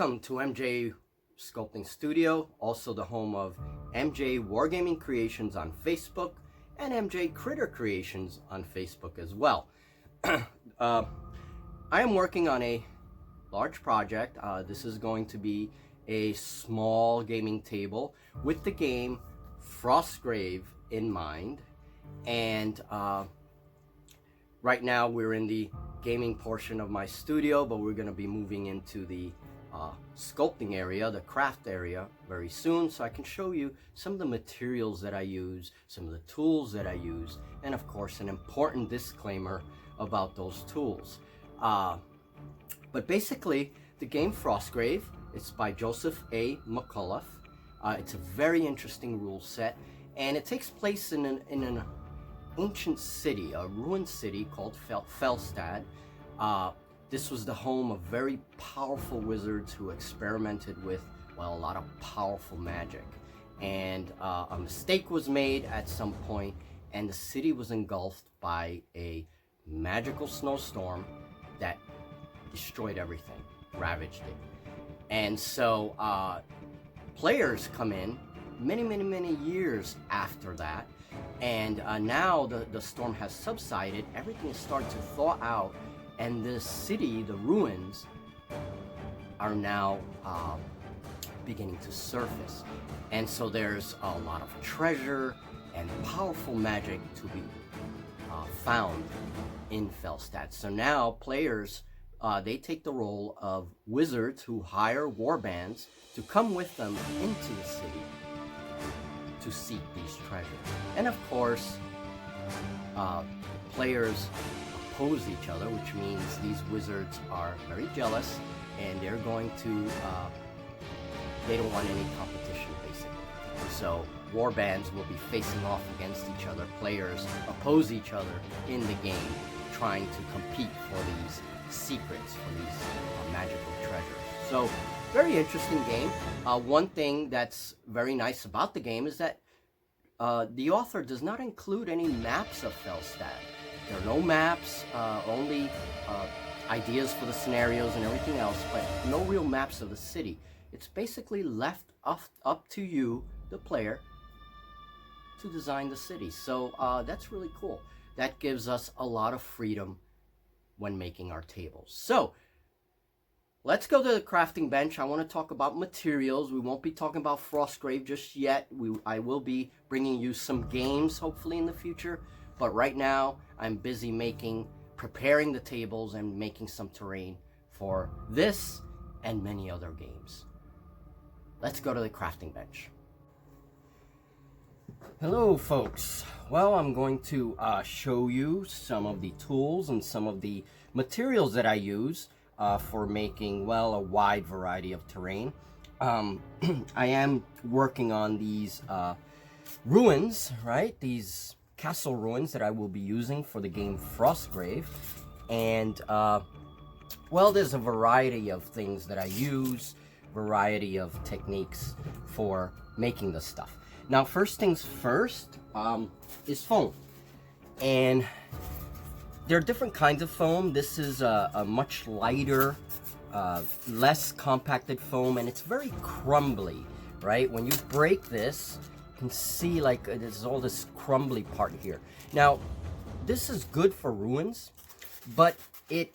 Welcome to MJ Sculpting Studio, also the home of MJ Wargaming Creations on Facebook and MJ Critter Creations on Facebook as well. I am working on a large project. This is going to be a small gaming table with the game Frostgrave in mind. And right now we're in the gaming portion of my studio, but we're going to be moving into the sculpting area, the craft area, very soon, so I can show you some of the materials that I use, some of the tools that I use, and of course an important disclaimer about those tools. But basically, the game Frostgrave, it's by Joseph A. McCullough. It's a very interesting rule set, and it takes place in an ancient city, a ruined city called Felstad. This was the home of very powerful wizards who experimented with, well, a lot of powerful magic. And a mistake was made at some point, and the city was engulfed by a magical snowstorm that destroyed everything, ravaged it. And so players come in many years after that, and now the storm has subsided, everything is starting to thaw out, and the city, the ruins, are now beginning to surface. And so there's a lot of treasure and powerful magic to be found in Felstad. So now players, they take the role of wizards who hire warbands to come with them into the city to seek these treasures. And of course, players oppose each other, which means these wizards are very jealous, and they're going to, they don't want any competition, basically. So warbands will be facing off against each other. Players oppose each other in the game, trying to compete for these secrets, for these magical treasures. So, very interesting game. One thing that's very nice about the game is that the author does not include any maps of Felstad. There are no maps, only ideas for the scenarios and everything else, but no real maps of the city. It's basically left up to you, the player, to design the city. So that's really cool. That gives us a lot of freedom when making our tables. So let's go to the crafting bench. I want to talk about materials. We won't be talking about Frostgrave just yet. I will be bringing you some games, hopefully, in the future. But right now, I'm busy preparing the tables and making some terrain for this and many other games. Let's go to the crafting bench. Hello, folks. Well, I'm going to show you some of the tools and some of the materials that I use for making, well, a wide variety of terrain. I am working on these ruins, right? These castle ruins that I will be using for the game Frostgrave. And, well, there's a variety of things that I use, variety of techniques for making this stuff. Now, first things first is foam. And there are different kinds of foam. This is a much lighter, less compacted foam, and it's very crumbly, right? When you break this, you can see like there's all this crumbly part here. Now, this is good for ruins, but it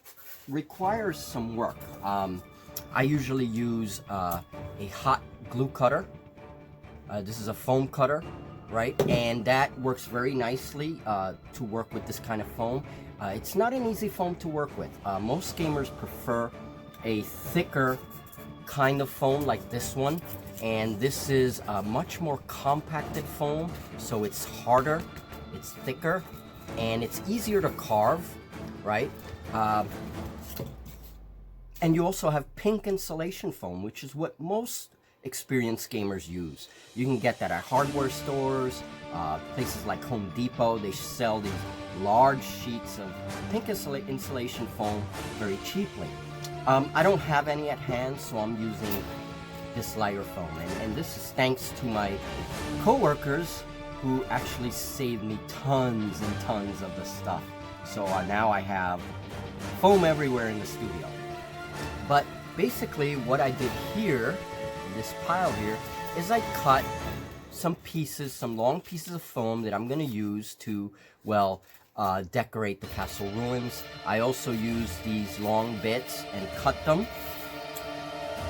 requires some work. I usually use a hot glue cutter. This is a foam cutter, right? And that works very nicely to work with this kind of foam. It's not an easy foam to work with. Most gamers prefer a thicker kind of foam like this one, and this is a much more compacted foam, so it's harder, it's thicker, and it's easier to carve, right? And you also have pink insulation foam, which is what most experienced gamers use. You can get that at hardware stores, places like Home Depot. They sell these large sheets of pink insulation foam very cheaply. I don't have any at hand, so I'm using this lighter foam, and this is thanks to my co-workers who actually saved me tons and tons of the stuff. So now I have foam everywhere in the studio. But basically what I did here, this pile here, is I cut some pieces, some long pieces of foam that I'm going to use to, well, decorate the castle ruins. I also use these long bits and cut them,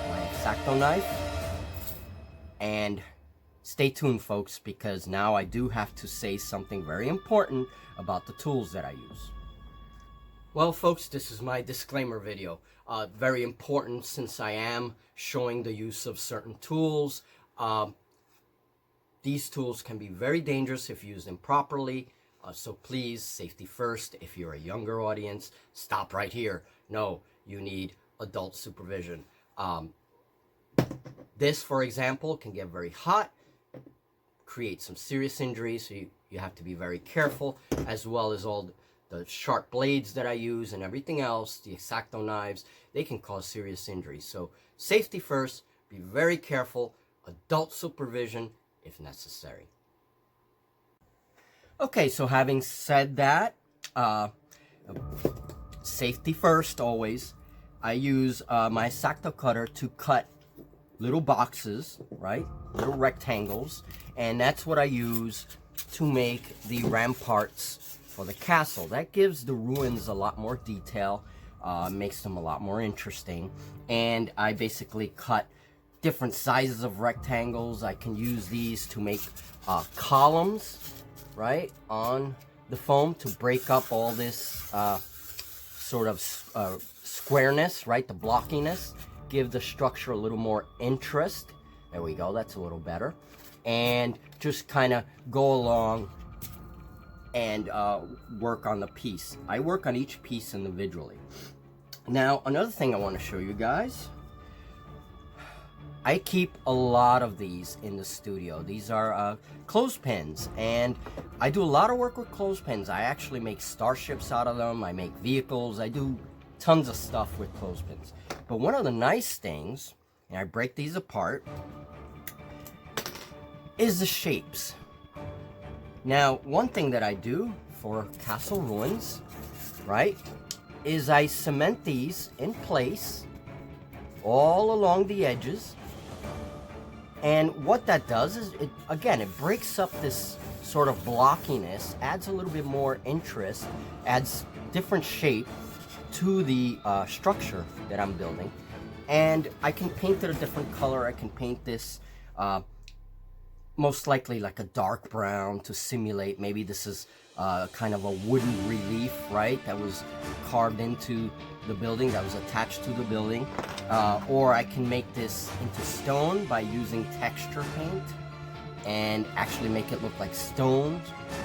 my X-Acto knife. And stay tuned, folks, because now I do have to say something very important about the tools that I use. Well, folks, this is my disclaimer video. Very important since I am showing the use of certain tools. These tools can be very dangerous if used improperly. So please, safety first. If you're a younger audience, stop right here. No, you need adult supervision. This, for example, can get very hot, create some serious injuries, so you have to be very careful, as well as all the sharp blades that I use and everything else, the X-Acto knives, they can cause serious injuries. So safety first, be very careful, adult supervision if necessary. Okay, so having said that, safety first always, I use my X-Acto cutter to cut little boxes, right? Little rectangles, and that's what I use to make the ramparts for the castle. That gives the ruins a lot more detail, makes them a lot more interesting, and I basically cut different sizes of rectangles. I can use these to make columns, right, on the foam to break up all this sort of squareness, right, the blockiness, give the structure a little more interest. There we go, that's a little better. And just kind of go along and work on the piece. I work on each piece individually. Now, another thing I want to show you guys, I keep a lot of these in the studio. These are clothespins, and I do a lot of work with clothespins. I actually make starships out of them. I make vehicles. I do tons of stuff with clothespins. But one of the nice things, and I break these apart, is the shapes. Now, one thing that I do for castle ruins, right, is I cement these in place all along the edges. And what that does is, it breaks up this sort of blockiness, adds a little bit more interest, adds different shape to the structure that I'm building. And I can paint it a different color. I can paint this most likely like a dark brown to simulate, maybe this is kind of a wooden relief, right, that was carved into the building, that was attached to the building. Or I can make this into stone by using texture paint and actually make it look like stone,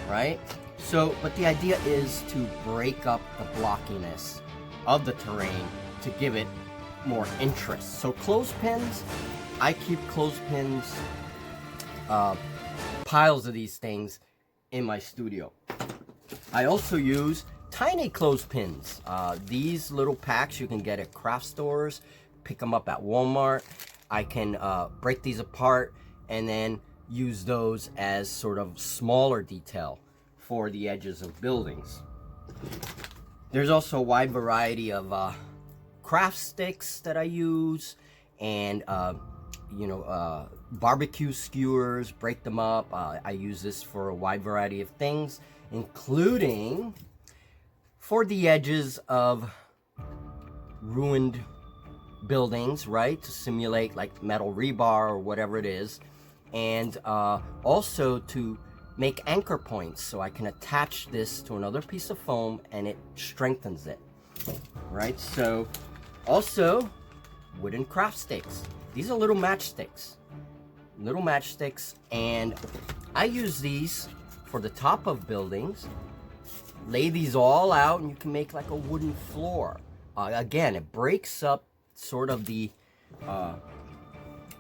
right? So, but the idea is to break up the blockiness of the terrain to give it more interest. So clothespins, I keep clothespins, piles of these things in my studio. I also use tiny clothespins. These little packs you can get at craft stores, pick them up at Walmart. I can break these apart and then use those as sort of smaller detail for the edges of buildings. There's also a wide variety of craft sticks that I use, and barbecue skewers, break them up. I use this for a wide variety of things, including for the edges of ruined buildings, right, to simulate like metal rebar or whatever it is, and also to make anchor points, so I can attach this to another piece of foam and it strengthens it, right? So also wooden craft sticks. These are little matchsticks, and I use these for the top of buildings. Lay these all out and you can make like a wooden floor. Again, it breaks up sort of the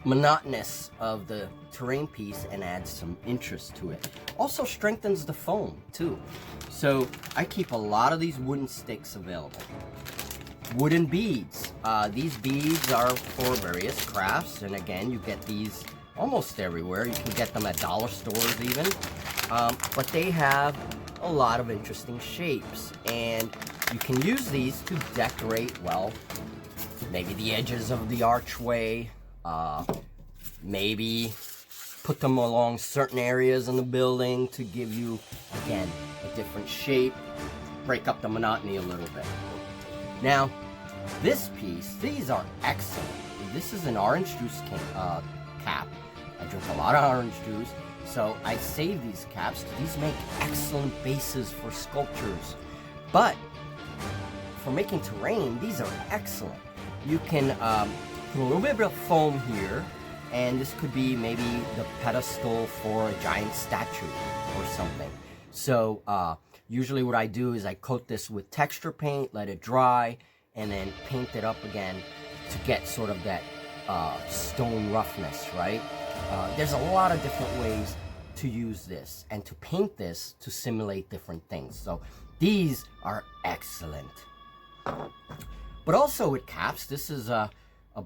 monotonous of the terrain piece and adds some interest to it. Also strengthens the foam too. So I keep a lot of these wooden sticks available. Wooden beads. These beads are for various crafts, and again, you get these almost everywhere. You can get them at dollar stores even, but they have a lot of interesting shapes, and you can use these to decorate, well, maybe the edges of the archway, maybe put them along certain areas in the building to give you, again, a different shape, break up the monotony a little bit. Now, this piece, these are excellent. This is an orange juice cap. I drink a lot of orange juice, so I save these caps. These make excellent bases for sculptures. But for making terrain, these are excellent. You can put a little bit of foam here, and this could be maybe the pedestal for a giant statue or something. So usually what I do is I coat this with texture paint, let it dry, and then paint it up again to get sort of that stone roughness, right? There's a lot of different ways to use this and to paint this to simulate different things. So these are excellent. But also with caps, this is a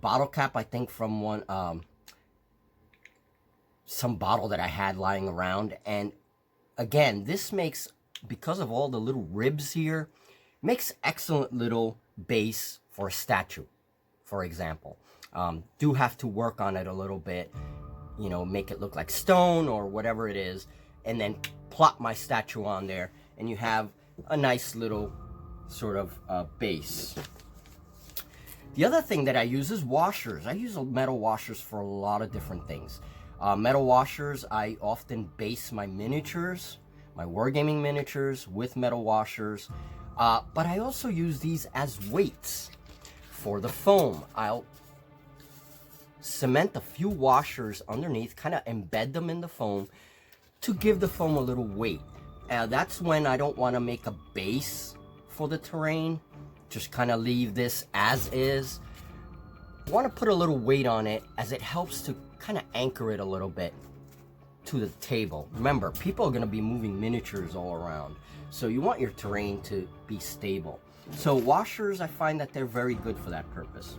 bottle cap, I think, from one some bottle that I had lying around. And again, this makes, because of all the little ribs here, makes excellent little base for a statue, for example. Do have to work on it a little bit, you know, make it look like stone or whatever it is, and then plop my statue on there, and you have a nice little sort of base. The other thing that I use is washers. I use metal washers for a lot of different things. Metal washers, I often base my miniatures, my wargaming miniatures, with metal washers. But I also use these as weights for the foam. I'll cement a few washers underneath, kind of embed them in the foam to give the foam a little weight. That's when I don't want to make a base for the terrain. Just kind of leave this as is. I want to put a little weight on it, as it helps to kind of anchor it a little bit to the table. Remember, people are going to be moving miniatures all around, so you want your terrain to be stable. So washers, I find that they're very good for that purpose.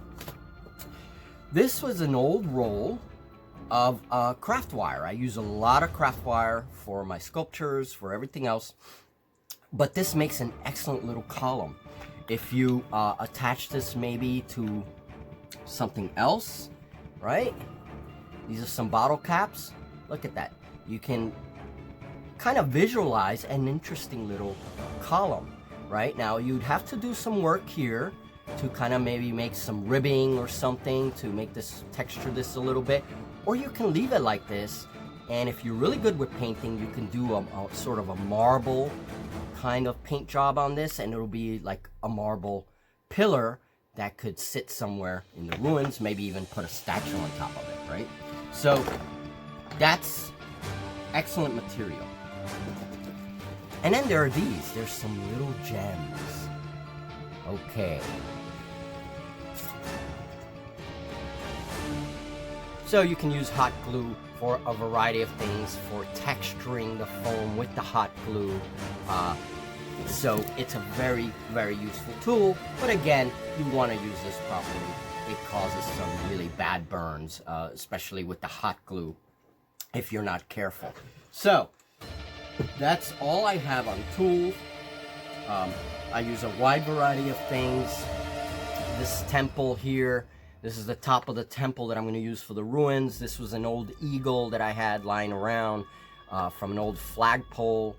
This was an old roll of craft wire. I use a lot of craft wire for my sculptures, for everything else, but this makes an excellent little column. If you attach this maybe to something else, right? These are some bottle caps. Look at that. You can kind of visualize an interesting little column, right? Now, you'd have to do some work here to kind of maybe make some ribbing or something to make this texture this a little bit, or you can leave it like this. And if you're really good with painting, you can do a sort of a marble kind of paint job on this, and it'll be like a marble pillar that could sit somewhere in the ruins, maybe even put a statue on top of it, right? So that's excellent material. And then there are these. There's some little gems. Okay. So you can use hot glue for a variety of things, for texturing the foam with the hot glue. So it's a very, very useful tool. But again, you want to use this properly. It causes some really bad burns, especially with the hot glue, if you're not careful. So that's all I have on tools. I use a wide variety of things. This temple here, this is the top of the temple that I'm going to use for the ruins. This was an old eagle that I had lying around from an old flagpole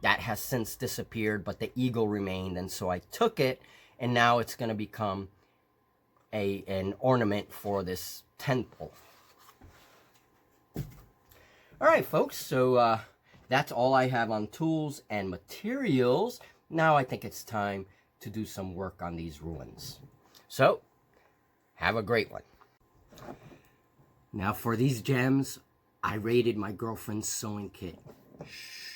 that has since disappeared, but the eagle remained, and so I took it, and now it's going to become an ornament for this temple. All right, folks, so that's all I have on tools and materials. Now I think it's time to do some work on these ruins. So, have a great one. Now for these gems, I raided my girlfriend's sewing kit. Shh.